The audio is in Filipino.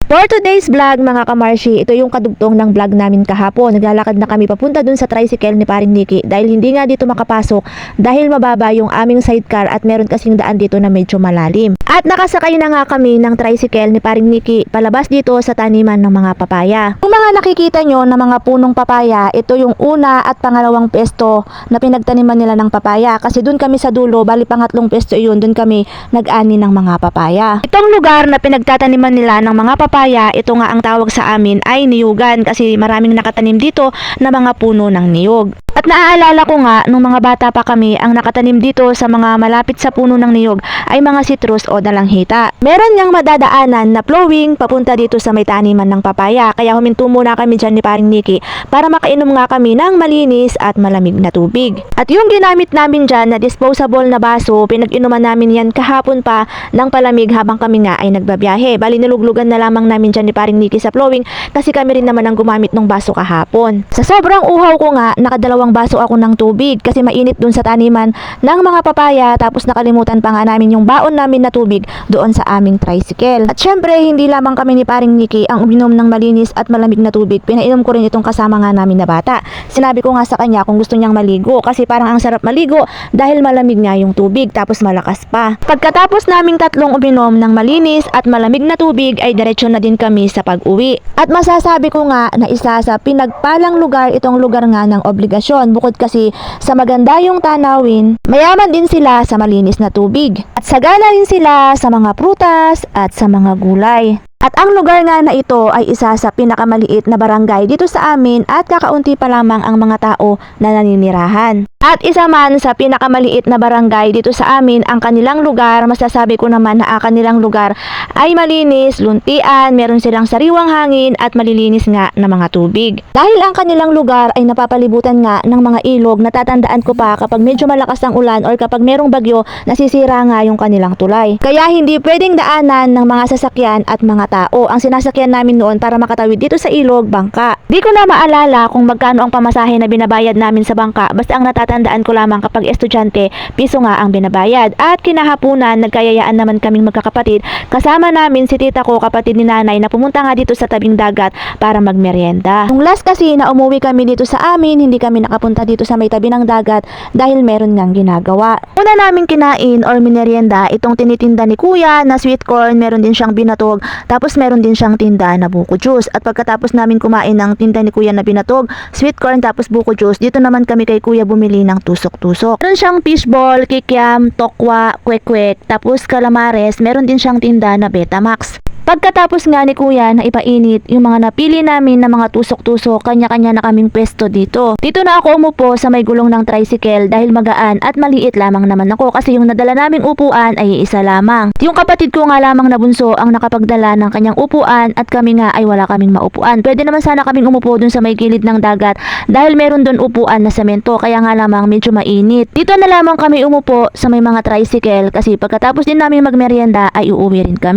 For today's vlog mga kamarshi, ito yung kadugtong ng vlog namin kahapon. Naglalakad na kami papunta dun sa tricycle ni Paring Nikki dahil hindi nga dito makapasok dahil mababa yung aming sidecar at meron kasing daan dito na medyo malalim. At nakasakay na nga kami ng tricycle ni Paring Nikki palabas dito sa taniman ng mga papaya. Yung mga nakikita nyo na mga punong papaya, ito yung una at pangalawang pesto na pinagtaniman nila ng papaya kasi dun kami sa dulo, bali pangatlong pesto yun, dun kami nag-ani ng mga papaya. Itong lugar na pinagtataniman nila ng mga papaya, ito nga ang tawag sa amin ay niyugan kasi maraming nakatanim dito na mga puno ng niyog. At naaalala ko nga nung mga bata pa kami, ang nakatanim dito sa mga malapit sa puno ng niyog ay mga citrus o dalanghita. Meron niyang madadaanan na flowing papunta dito sa may taniman ng papaya, kaya huminto muna kami dyan ni Paring Nikki para makainom nga kami ng malinis at malamig na tubig. At yung ginamit namin dyan na disposable na baso, pinag-inuman namin yan kahapon pa ng palamig habang kami nga ay nagbabiyahe. Bali niluglugan na lamang namin dyan ni Paring Nikki sa flowing kasi kami rin naman ang gumamit ng baso kahapon. Sa sobrang uhaw ko nga, nakadalawang baso ako ng tubig kasi mainit dun sa taniman ng mga papaya, tapos nakalimutan pa nga namin yung baon namin na tubig doon sa aming tricycle. At syempre, hindi lamang kami ni Paring Nikki ang uminom ng malinis at malamig na tubig, pinainom ko rin itong kasama nga namin na bata. Sinabi ko nga sa kanya kung gusto niyang maligo kasi parang ang sarap maligo dahil malamig nga yung tubig tapos malakas pa. Pagkatapos naming tatlong uminom ng malinis at malamig na tubig ay diretso na din kami sa pag-uwi. At masasabi ko nga na isa sa pinagpalang lugar itong lugar nga ng obligasyon. Bukod kasi sa maganda yung tanawin, mayaman din sila sa malinis na tubig. At sagana rin sila sa mga prutas at sa mga gulay. At ang lugar nga na ito ay isa sa pinakamaliit na barangay dito sa amin at kakaunti pa lamang ang mga tao na naninirahan. At isa man sa pinakamaliit na barangay dito sa amin, ang kanilang lugar, masasabi ko naman na ang kanilang lugar ay malinis, luntian, meron silang sariwang hangin at malilinis nga na mga tubig. Dahil ang kanilang lugar ay napapalibutan nga ng mga ilog, natatandaan ko pa kapag medyo malakas ang ulan or kapag merong bagyo, nasisira nga yung kanilang tulay. Kaya hindi pwedeng daanan ng mga sasakyan at mga tao. Ang sinasakyan namin noon para makatawid dito sa ilog, bangka. Di ko na maalala kung magkano ang pamasahe na binabayad namin sa bangka, basta ang natatandaan ko lamang kapag estudyante, piso nga ang binabayad. At kinahapunan, nagkayayaan naman kaming magkakapatid. Kasama namin si tita ko, kapatid ni nanay, na pumunta nga dito sa tabing dagat para magmerienda. Nung last kasi na umuwi kami dito sa amin, hindi kami nakapunta dito sa may tabi ng dagat dahil meron ngang ginagawa. Una namin kinain or minerienda itong tinitinda ni kuya na sweet corn, meron din siyang binatog, tapos meron din siyang tinda na buko juice. At pagkatapos namin kumain ng tinda ni kuya na binatog, sweet corn tapos buko juice, dito naman kami kay kuya bumili ng tusok-tusok. Meron siyang fishball, kikiam, tokwa, kwek-kwek, tapos calamares, meron din siyang tinda na Betamax. Pagkatapos nga ni kuya na ipainit yung mga napili namin na mga tusok-tusok, kanya-kanya na kaming pwesto dito. Dito na ako umupo sa may gulong ng tricycle dahil magaan at maliit lamang naman ako kasi yung nadala naming upuan ay isa lamang. Yung kapatid ko nga lamang na bunso ang nakapagdala ng kanyang upuan at kami nga ay wala kaming maupuan. Pwede naman sana kaming umupo dun sa may gilid ng dagat dahil meron dun upuan na semento, kaya nga lamang medyo mainit. Dito na lamang kami umupo sa may mga tricycle kasi pagkatapos din namin magmerienda ay uuwi rin kami.